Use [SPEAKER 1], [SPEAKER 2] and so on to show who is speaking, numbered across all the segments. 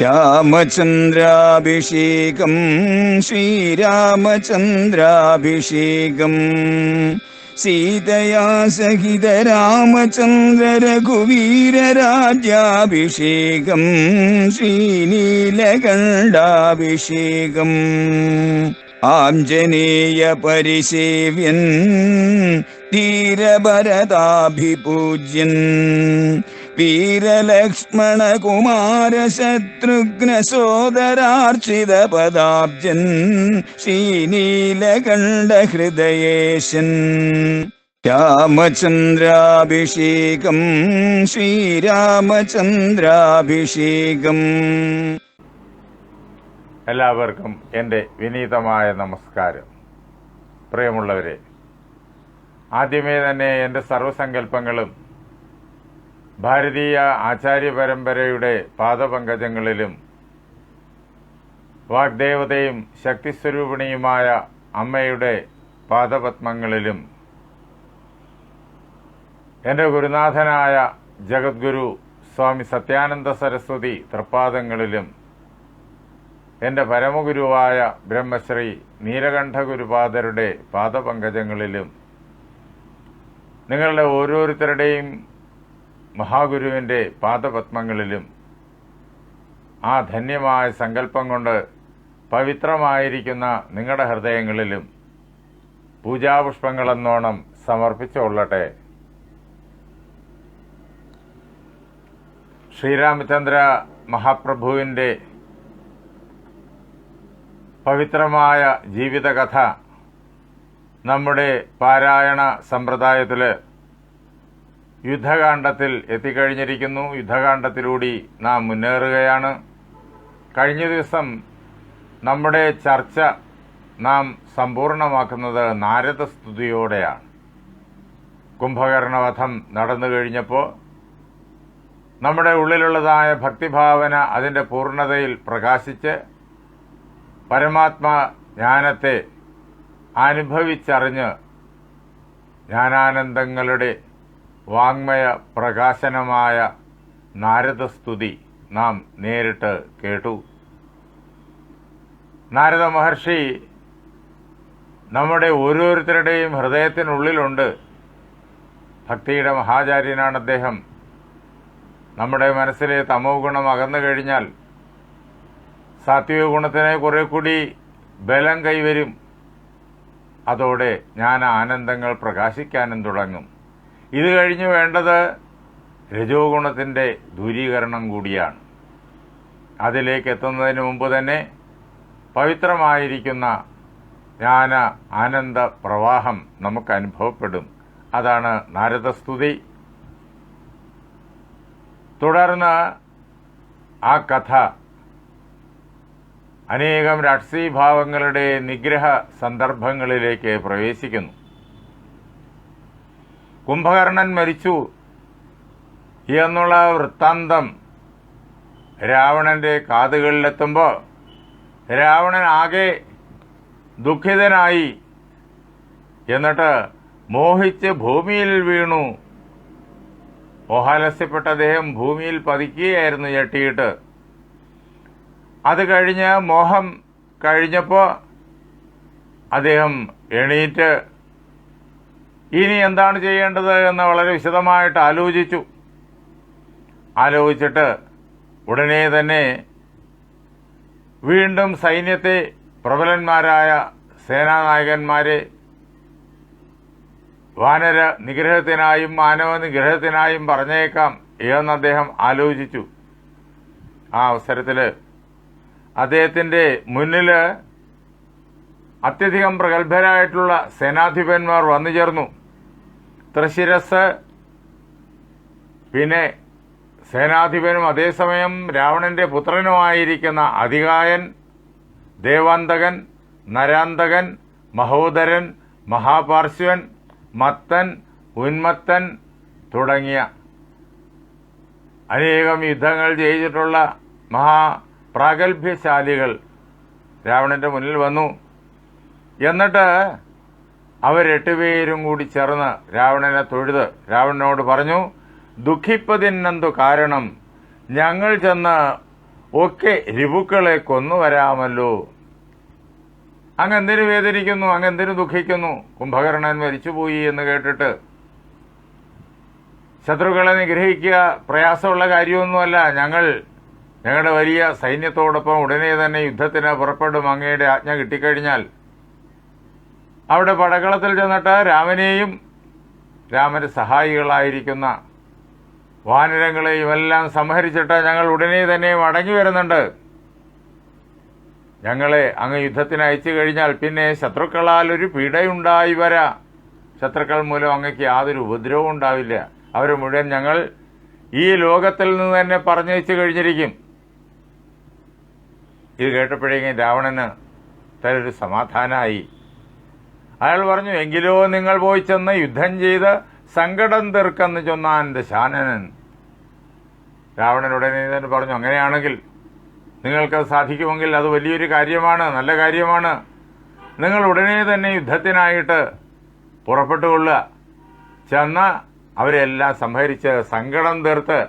[SPEAKER 1] രാമചന്ദ്രാഭിഷേകം ശ്രീരാമചന്ദ്രാഭിഷേകം സീതയാ സഹിത രാമചന്ദ്ര രഘുവീരരാജ്യാഭിഷേകം ശ്രീനീലകണ്ഠാഭിഷേകം ആഞ്ജനേയ പരിസേവ്യൻ ധീരഭരതാഭിപൂജ്യൻ വീരലക്ഷ്മണ കുമാര ശത്രുഘ്ന സോദരാർച്ചിത പദാബ്ജൻ ശ്രീനീലകണ്ഠ ഹൃദയേശൻ രാമചന്ദ്രാഭിഷേകം ശ്രീരാമചന്ദ്രാഭിഷേകം.
[SPEAKER 2] എല്ലാവർക്കും എൻ്റെ വിനീതമായ നമസ്കാരം. പ്രിയമുള്ളവരെ, ആദ്യമേ തന്നെ എൻ്റെ സർവ്വസങ്കല്പങ്ങളും ഭാരതീയ ആചാര്യ പരമ്പരയുടെ പാദപങ്കജങ്ങളിലും വാഗ്ദേവതയും ശക്തിസ്വരൂപിണിയുമായ അമ്മയുടെ പാദപത്മങ്ങളിലും എൻ്റെ ഗുരുനാഥനായ ജഗദ്ഗുരു സ്വാമി സത്യാനന്ദ സരസ്വതി തൃപ്പാദങ്ങളിലും എൻ്റെ പരമഗുരുവായ ബ്രഹ്മശ്രീ നീലകണ്ഠ ഗുരുപാദരുടെ പാദപങ്കജങ്ങളിലും നിങ്ങളുടെ ഓരോരുത്തരുടെയും മഹാഗുരുവിൻ്റെ പാദപത്മങ്ങളിലും ആ ധന്യമായ സങ്കല്പം കൊണ്ട് പവിത്രമായിരിക്കുന്ന നിങ്ങളുടെ ഹൃദയങ്ങളിലും പൂജാപുഷ്പങ്ങളെന്നോണം സമർപ്പിച്ചുകൊള്ളട്ടെ. ശ്രീരാമചന്ദ്ര മഹാപ്രഭുവിൻ്റെ പവിത്രമായ ജീവിതകഥ നമ്മുടെ പാരായണ സമ്പ്രദായത്തിൽ യുദ്ധകാണ്ഡത്തിൽ എത്തിക്കഴിഞ്ഞിരിക്കുന്നു. യുദ്ധകാണ്ഡത്തിലൂടെ നാം മുന്നേറുകയാണ്. കഴിഞ്ഞ ദിവസം നമ്മുടെ ചർച്ച നാം സമ്പൂർണമാക്കുന്നത് നാരദസ്തുതിയോടെയാണ്. കുംഭകർണവധം നടന്നു കഴിഞ്ഞപ്പോൾ നമ്മുടെ ഉള്ളിലുള്ളതായ ഭക്തിഭാവന അതിൻ്റെ പൂർണ്ണതയിൽ പ്രകാശിച്ച് പരമാത്മാ ജ്ഞാനത്തെ അനുഭവിച്ചറിഞ്ഞ് ജ്ഞാനാനന്ദങ്ങളുടെ വാങ്മയ പ്രകാശനമായ നാരദസ്തുതി നാം നേരിട്ട് കേട്ടു. നാരദ മഹർഷി നമ്മുടെ ഓരോരുത്തരുടെയും ഹൃദയത്തിനുള്ളിലുണ്ട്. ഭക്തിയുടെ മഹാചാര്യനാണ് അദ്ദേഹം. നമ്മുടെ മനസ്സിലെ തമോ ഗുണം അകന്നു കഴിഞ്ഞാൽ സാത്വിക ഗുണത്തിന് കുറെ കൂടി ബലം കൈവരും. അതോടെ ജ്ഞാന ആനന്ദങ്ങൾ പ്രകാശിക്കാനും തുടങ്ങും. ഇത് കഴിഞ്ഞ് വേണ്ടത് രജോ ഗുണത്തിൻ്റെ ദൂരീകരണം കൂടിയാണ്. അതിലേക്ക് എത്തുന്നതിന് മുമ്പ് തന്നെ പവിത്രമായിരിക്കുന്ന ജ്ഞാന ആനന്ദ പ്രവാഹം നമുക്ക് അനുഭവപ്പെടും. അതാണ് നാരദസ്തുതി. തുടർന്ന് ആ കഥ അനേകം രാഷ്ട്രീയഭാവങ്ങളുടെ നിഗ്രഹ സന്ദർഭങ്ങളിലേക്ക് പ്രവേശിക്കുന്നു. കുംഭകർണൻ മരിച്ചു എന്നുള്ള വൃത്താന്തം രാവണന്റെ കാതുകളിലെത്തുമ്പോൾ രാവണൻ ആകെ ദുഃഖിതനായി. എന്നിട്ട് മോഹിച്ച് ഭൂമിയിൽ വീണു. മോഹാലസ്യപ്പെട്ട അദ്ദേഹം ഭൂമിയിൽ പതിക്കുകയായിരുന്നു ഞെട്ടിയിട്ട്. അത് കഴിഞ്ഞ് മോഹം കഴിഞ്ഞപ്പോൾ അദ്ദേഹം എണീറ്റ് ഇനി എന്താണ് ചെയ്യേണ്ടത് എന്ന് വളരെ വിശദമായിട്ട് ആലോചിച്ചിട്ട് ഉടനെ തന്നെ വീണ്ടും സൈന്യത്തെ പ്രബലന്മാരായ സേനാനായകന്മാരെ വാനര നിഗ്രഹത്തിനായും മാനവ നിഗ്രഹത്തിനായും പറഞ്ഞേക്കാം എന്ന് അദ്ദേഹം ആലോചിച്ചു. ആ അവസരത്തിൽ അദ്ദേഹത്തിൻ്റെ മുന്നിൽ അത്യധികം പ്രഗത്ഭരായിട്ടുള്ള സേനാധിപന്മാർ വന്നു ചേർന്നു. ത്രിശിരസ്, പിന്നെ സേനാധിപനും അതേസമയം രാവണന്റെ പുത്രനുമായിരിക്കുന്ന അതികായൻ, ദേവാന്തകൻ, നരാന്തകൻ, മഹോദരൻ, മഹാപാർശ്വൻ, മത്തൻ, ഉന്മത്തൻ തുടങ്ങിയ അനേകം യുദ്ധങ്ങൾ ജയിച്ചിട്ടുള്ള മഹാപ്രാഗൽഭ്യശാലികൾ രാവണന്റെ മുന്നിൽ വന്നു. എന്നിട്ട് അവരെട്ടുപേരും കൂടി ചേർന്ന് രാവണനെ തൊഴുത് രാവണനോട് പറഞ്ഞു, ദുഃഖിപ്പതിനെന്തു കാരണം? ഞങ്ങൾ ചെന്ന് ഒക്കെ രിപുക്കളെ കൊന്നുവരാമല്ലോ. അങ്ങെന്തിനു വേദനിക്കുന്നു, അങ്ങെന്തിനു ദുഃഖിക്കുന്നു? കുംഭകർണൻ മരിച്ചുപോയി എന്ന് കേട്ടിട്ട് ശത്രുക്കളെ നിഗ്രഹിക്കുക പ്രയാസമുള്ള കാര്യമൊന്നുമല്ല. ഞങ്ങളുടെ വലിയ സൈന്യത്തോടൊപ്പം ഉടനെ തന്നെ യുദ്ധത്തിന് പുറപ്പെടും. അങ്ങയുടെ ആജ്ഞ കിട്ടിക്കഴിഞ്ഞാൽ അവിടെ പടകളത്തിൽ ചെന്നിട്ട് രാമനെയും രാമന്റെ സഹായികളായിരിക്കുന്ന വാനരങ്ങളെയും എല്ലാം സംഹരിച്ചിട്ട് ഞങ്ങൾ ഉടനെ തന്നെ മടങ്ങി വരുന്നുണ്ട്. ഞങ്ങളെ അങ്ങ് യുദ്ധത്തിന് അയച്ചു കഴിഞ്ഞാൽ പിന്നെ ശത്രുക്കളാൽ ഒരു പീഡയുണ്ടായി വരാ. ശത്രുക്കൾ മൂലം അങ്ങക്ക് യാതൊരു ഉപദ്രവവും ഉണ്ടാവില്ല. അവർ മുഴുവൻ ഞങ്ങൾ ഈ ലോകത്തിൽ നിന്ന് തന്നെ പറഞ്ഞയച്ചു കഴിഞ്ഞിരിക്കും. ഇത് കേട്ടപ്പോഴേക്കും രാവണന് തരൊരു സമാധാനമായി. അയാൾ പറഞ്ഞു, എങ്കിലോ നിങ്ങൾ പോയി ചെന്ന് യുദ്ധം ചെയ്ത് സങ്കടം തീർക്കെന്ന് ചൊന്നാൻ ദശാനനൻ. രാവണൻ ഉടനെ തന്നെ പറഞ്ഞു, അങ്ങനെയാണെങ്കിൽ നിങ്ങൾക്കത് സാധിക്കുമെങ്കിൽ അത് വലിയൊരു കാര്യമാണ്, നല്ല കാര്യമാണ്. നിങ്ങൾ ഉടനെ തന്നെ യുദ്ധത്തിനായിട്ട് പുറപ്പെട്ടുകൊള്ളുക. ചെന്ന് അവരെല്ലാം സംഹരിച്ച് സങ്കടം തീർത്ത്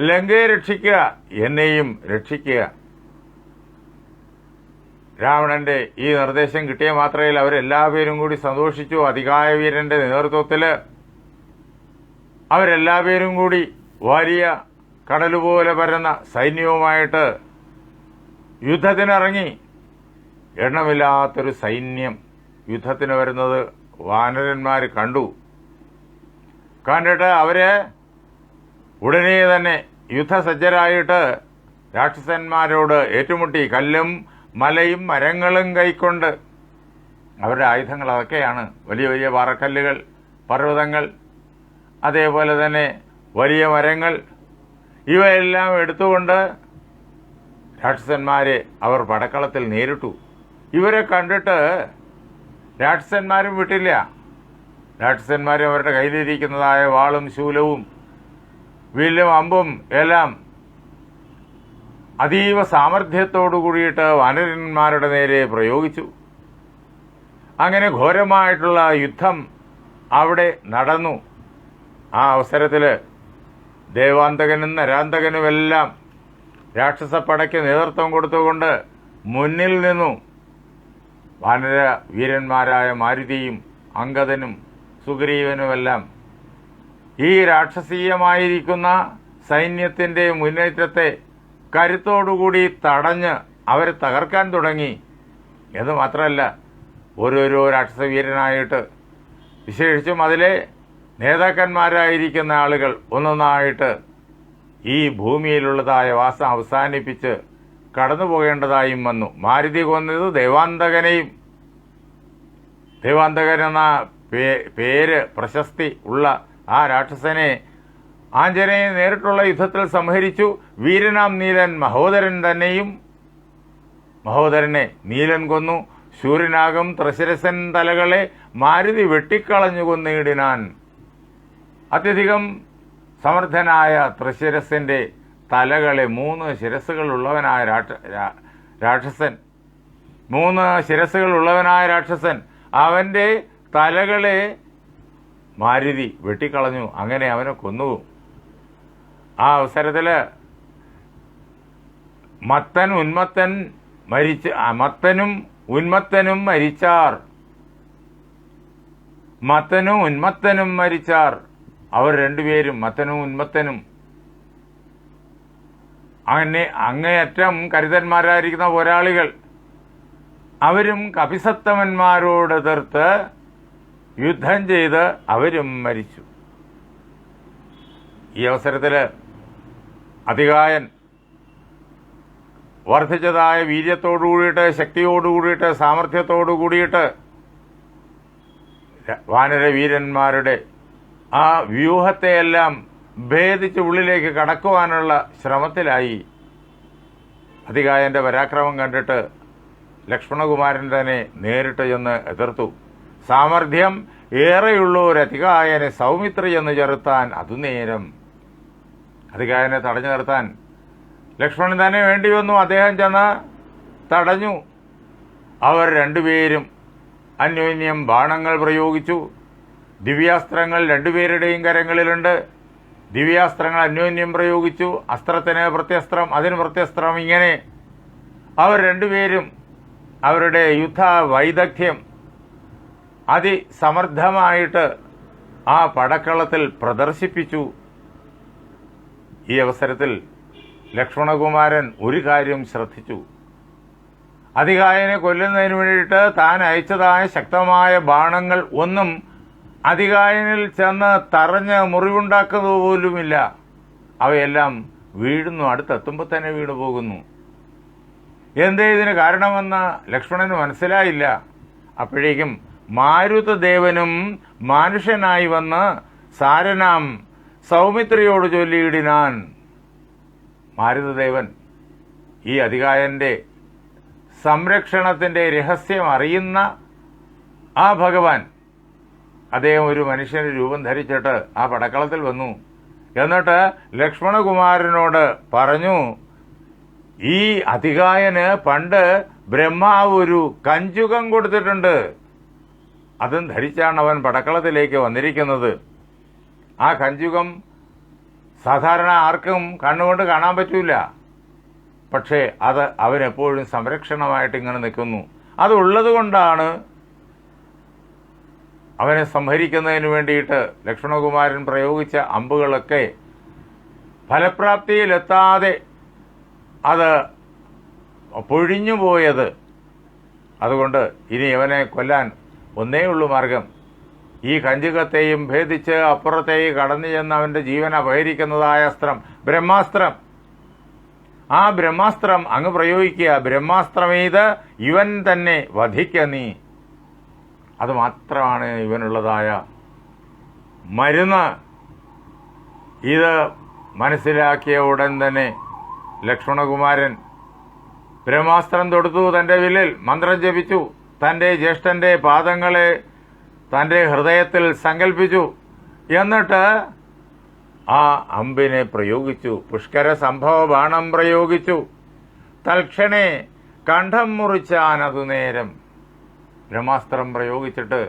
[SPEAKER 2] ലങ്കയെ രക്ഷിക്കുക, എന്നെയും രക്ഷിക്കുക. രാവണന്റെ ഈ നിർദ്ദേശം കിട്ടിയ മാത്രയിൽ അവരെല്ലാവരും കൂടി സന്തോഷിച്ചു. അതികായവീരന്റെ നേതൃത്വത്തിൽ അവരെല്ലാവരും കൂടി വലിയ കടലുപോലെ പരന്ന സൈന്യവുമായിട്ട് യുദ്ധത്തിനിറങ്ങി. എണ്ണമില്ലാത്തൊരു സൈന്യം യുദ്ധത്തിന് വരുന്നത് വാനരന്മാർ കണ്ടിട്ട് അവര് ഉടനെ തന്നെ യുദ്ധസജ്ജരായിട്ട് രാക്ഷസന്മാരോട് ഏറ്റുമുട്ടി. കല്ലും മലയും മരങ്ങളും കൈക്കൊണ്ട് അവരുടെ ആയുധങ്ങൾ അതൊക്കെയാണ്. വലിയ വലിയ പാറക്കല്ലുകൾ, പർവ്വതങ്ങൾ, അതേപോലെ തന്നെ വലിയ മരങ്ങൾ, ഇവയെല്ലാം എടുത്തുകൊണ്ട് രാക്ഷസന്മാരെ അവർ പടക്കളത്തിൽ നേരിട്ടു. ഇവരെ കണ്ടിട്ട് രാക്ഷസന്മാരും വിട്ടില്ല. രാക്ഷസന്മാരും അവരുടെ കയ്യിലിരിക്കുന്നതായ വാളും ശൂലവും വില്ലും അമ്പും എല്ലാം അതീവ സാമർഥ്യത്തോടു കൂടിയിട്ട് വാനരന്മാരുടെ നേരെ പ്രയോഗിച്ചു. അങ്ങനെ ഘോരമായിട്ടുള്ള യുദ്ധം അവിടെ നടന്നു. ആ അവസരത്തിൽ ദേവാന്തകനും നരാന്തകനുമെല്ലാം രാക്ഷസപ്പടയ്ക്ക് നേതൃത്വം കൊടുത്തുകൊണ്ട് മുന്നിൽ നിന്നു വാനര വീരന്മാരായ മാരുതിയും അംഗദനും സുഗ്രീവനുമെല്ലാം ഈ രാക്ഷസീയമായിരിക്കുന്ന സൈന്യത്തിന്റെ മുന്നേറ്റത്തെ കരുത്തോടുകൂടി തടഞ്ഞ് അവരെ തകർക്കാൻ തുടങ്ങി. എന്ന് മാത്രമല്ല, ഓരോരോ രാക്ഷസവീരനായിട്ട്, വിശേഷിച്ചും അതിലെ നേതാക്കന്മാരായിരിക്കുന്ന ആളുകൾ ഒന്നൊന്നായിട്ട് ഈ ഭൂമിയിലുള്ളതായ വാസം അവസാനിപ്പിച്ച് കടന്നു പോകേണ്ടതായും വന്നു. മാരുതി കൊന്നത് ദേവാന്തകനെയും. ദേവാന്തകൻ എന്ന പേര് പ്രശസ്തി ഉള്ള ആ രാക്ഷസനെ ആഞ്ജനേയൻ നേരിട്ടുള്ള യുദ്ധത്തിൽ സംഹരിച്ചു. വീരനാം നീലൻ മഹോദരനെ നീലൻ കൊന്നു. ശൂരനാകും ത്രശിരസൻ തലകളെ മാരുതി വെട്ടിക്കളഞ്ഞു കൊന്നിടിനാൻ. അത്യധികം സമർത്ഥനായ ത്രശിരസന്റെ തലകളെ 3 ശിരസ്സുകളുള്ളവനായ രാക്ഷസൻ അവന്റെ തലകളെ മാരുതി വെട്ടിക്കളഞ്ഞു. അങ്ങനെ അവനെ കൊന്നു. ആ അവസരത്തിൽ മത്തനും ഉന്മത്തനും മരിച്ചാർ. അവർ രണ്ടുപേരും, മത്തനും ഉന്മത്തനും, അങ്ങേയറ്റം കരുതന്മാരായിരിക്കുന്ന പോരാളികൾ. അവരും കപിസത്തമന്മാരോട് എതിർത്ത് യുദ്ധം ചെയ്ത് അവരും മരിച്ചു. ഈ അവസരത്തിൽ അതികായൻ വർദ്ധിച്ചതായ വീര്യത്തോടുകൂടിയിട്ട്, ശക്തിയോടുകൂടിയിട്ട്, സാമർഥ്യത്തോടു കൂടിയിട്ട് വാനരവീരന്മാരുടെ ആ വ്യൂഹത്തെയെല്ലാം ഭേദിച്ച് ഉള്ളിലേക്ക് കടക്കുവാനുള്ള ശ്രമത്തിലായി. അതികായന്റെ പരാക്രമം കണ്ടിട്ട് ലക്ഷ്മണകുമാരൻ തന്നെ നേരിട്ട് ചെന്ന് എതിർത്തു. സാമർഥ്യം ഏറെയുള്ള ഒരു അതികായനെ സൗമിത്രി എന്ന് ചെറുത്താൻ അതുനേരം. അതികായനെ തടഞ്ഞു നിർത്താൻ ലക്ഷ്മണൻ തന്നെ വേണ്ടി വന്നു. അദ്ദേഹം ചെന്ന് തടഞ്ഞു. അവർ രണ്ടുപേരും അന്യോന്യം ബാണങ്ങൾ പ്രയോഗിച്ചു. ദിവ്യാസ്ത്രങ്ങൾ രണ്ടുപേരുടെയും കരങ്ങളിലുണ്ട്. ദിവ്യാസ്ത്രങ്ങൾ അന്യോന്യം പ്രയോഗിച്ചു. അസ്ത്രത്തിന് പ്രത്യസ്ത്രം, അതിന് പ്രത്യസ്ത്രം. ഇങ്ങനെ അവർ രണ്ടുപേരും അവരുടെ യുദ്ധ വൈദഗ്ധ്യം അതിസമർത്ഥമായിട്ട് ആ പടക്കളത്തിൽ പ്രദർശിപ്പിച്ചു. ഈ അവസരത്തിൽ ലക്ഷ്മണകുമാരൻ ഒരു കാര്യം ശ്രദ്ധിച്ചു. അതികായനെ കൊല്ലുന്നതിന് വേണ്ടിയിട്ട് താൻ അയച്ചതായ ശക്തമായ ബാണങ്ങൾ ഒന്നും അതികായനിൽ ചെന്ന് തറഞ്ഞ് മുറിവുണ്ടാക്കുന്നത് പോലുമില്ല. അവയെല്ലാം വീഴുന്നു, അടുത്തെത്തുമ്പോൾ തന്നെ വീണു പോകുന്നു. എന്തേ ഇതിന് കാരണമെന്ന് ലക്ഷ്മണന് മനസ്സിലായില്ല. അപ്പോഴേക്കും മാരുതദേവനും മാനുഷ്യനായി വന്ന് സാരനാം സൗമിത്രിയോട് ചൊല്ലിയിടിനാൻ. മാരുതദേവൻ ഈ അതികായന്റെ സംരക്ഷണത്തിന്റെ രഹസ്യം അറിയുന്ന ആ ഭഗവാൻ, അദ്ദേഹം ഒരു മനുഷ്യന് രൂപം ധരിച്ചിട്ട് ആ പടക്കളത്തിൽ വന്നു. എന്നിട്ട് ലക്ഷ്മണകുമാരനോട് പറഞ്ഞു, ഈ അതികായന് പണ്ട് ബ്രഹ്മാവ് ഒരു കഞ്ചുകം കൊടുത്തിട്ടുണ്ട്. അതും ധരിച്ചാണ് അവൻ പടക്കളത്തിലേക്ക് വന്നിരിക്കുന്നത്. ആ കഞ്ചുകം സാധാരണ ആർക്കും കണ്ണുകൊണ്ട് കാണാൻ പറ്റൂല. പക്ഷേ അത് അവനെപ്പോഴും സംരക്ഷണമായിട്ട് ഇങ്ങനെ നിൽക്കുന്നു. അതുള്ളത് കൊണ്ടാണ് അവനെ സംഹരിക്കുന്നതിന് വേണ്ടിയിട്ട് ലക്ഷ്മണകുമാരൻ പ്രയോഗിച്ച അമ്പുകളൊക്കെ ഫലപ്രാപ്തിയിലെത്താതെ അത് പൊഴിഞ്ഞുപോയത്. അതുകൊണ്ട് ഇനി അവനെ കൊല്ലാൻ ഒന്നേ ഉള്ളൂ മാർഗം. ഈ കഞ്ചുകത്തെയും ഭേദിച്ച് അപ്പുറത്തേക്ക് കടന്നു ചെന്ന് അവൻ്റെ ജീവൻ അപഹരിക്കുന്നതായ അസ്ത്രം, ബ്രഹ്മാസ്ത്രം. ആ ബ്രഹ്മാസ്ത്രം അങ്ങ് പ്രയോഗിക്കുക. ബ്രഹ്മാസ്ത്രമേത് ഇവൻ തന്നെ വധിക്ക നീ. അത് മാത്രമാണ് ഇവനുള്ളതായ മരുന്ന്. ഇത് മനസ്സിലാക്കിയ ഉടൻ തന്നെ ലക്ഷ്മണകുമാരൻ ബ്രഹ്മാസ്ത്രം തൊടുത്തു. തൻ്റെ വില്ലിൽ മന്ത്രം ജപിച്ചു. തൻ്റെ ജ്യേഷ്ഠൻ്റെ പാദങ്ങളെ തൻ്റെ ഹൃദയത്തിൽ സങ്കല്പിച്ചു. എന്നിട്ട് ആ അമ്പിനെ പ്രയോഗിച്ചു. പുഷ്കര സംഭവ ബാണം പ്രയോഗിച്ചു. തൽക്ഷണേ കണ്ഠം മുറിച്ചാനതു നേരം. ബ്രഹ്മാസ്ത്രം പ്രയോഗിച്ചിട്ട്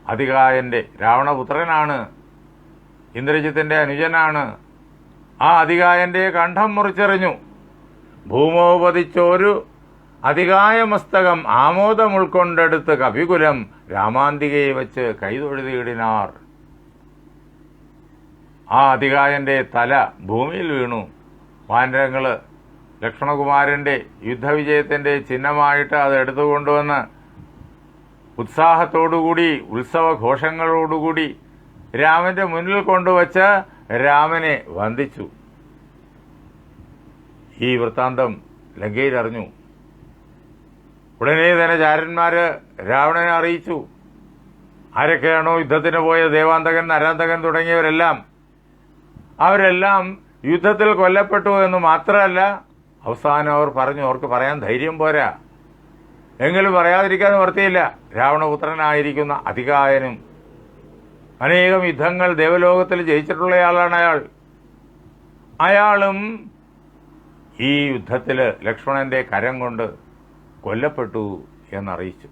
[SPEAKER 2] അതികായന്റെ, രാവണപുത്രനാണ്, ഇന്ദ്രജിത്തിന്റെ അനുജനാണ്, ആ അതികായന്റെ കണ്ഠം മുറിച്ചെറിഞ്ഞു. ഭൂമോപതിച്ചൊരു അതികായ മസ്തകം ആമോദം ഉൾക്കൊണ്ടെടുത്ത് കവികുലം രാമാന്തികയെ വച്ച് കൈതൊഴുതിയിടിനാർ. ആ അതികായന്റെ തല ഭൂമിയിൽ വീണു. വാനരങ്ങള് ലക്ഷ്മണകുമാരന്റെ യുദ്ധവിജയത്തിന്റെ ചിഹ്നമായിട്ട് അത് എടുത്തുകൊണ്ടുവന്ന് ഉത്സാഹത്തോടുകൂടി ഉത്സവഘോഷങ്ങളോടുകൂടി രാമന്റെ മുന്നിൽ കൊണ്ടുവച്ച് രാമനെ വന്ദിച്ചു. ഈ വൃത്താന്തം ലങ്കയിൽ അറിഞ്ഞു. ഉടനെ തന്നെ ചാരന്മാര് രാവണനെ അറിയിച്ചു. ആരൊക്കെയാണോ യുദ്ധത്തിന് പോയ ദേവാന്തകൻ, നരാന്തകൻ തുടങ്ങിയവരെല്ലാം അവരെല്ലാം യുദ്ധത്തിൽ കൊല്ലപ്പെട്ടു എന്ന് മാത്രമല്ല, അവസാനം അവർ പറഞ്ഞു, അവർക്ക് പറയാൻ ധൈര്യം പോരാ, എങ്കിലും പറയാതിരിക്കാൻ നിവർത്തിയില്ല. രാവണപുത്രനായിരിക്കുന്ന അതികായനും അനേകം യുദ്ധങ്ങൾ ദേവലോകത്തിൽ ജയിച്ചിട്ടുള്ളയാളാണ് അയാളും ഈ യുദ്ധത്തിൽ ലക്ഷ്മണന്റെ കരം കൊണ്ട് കൊല്ലപ്പെട്ടു എന്നറിയിച്ചു.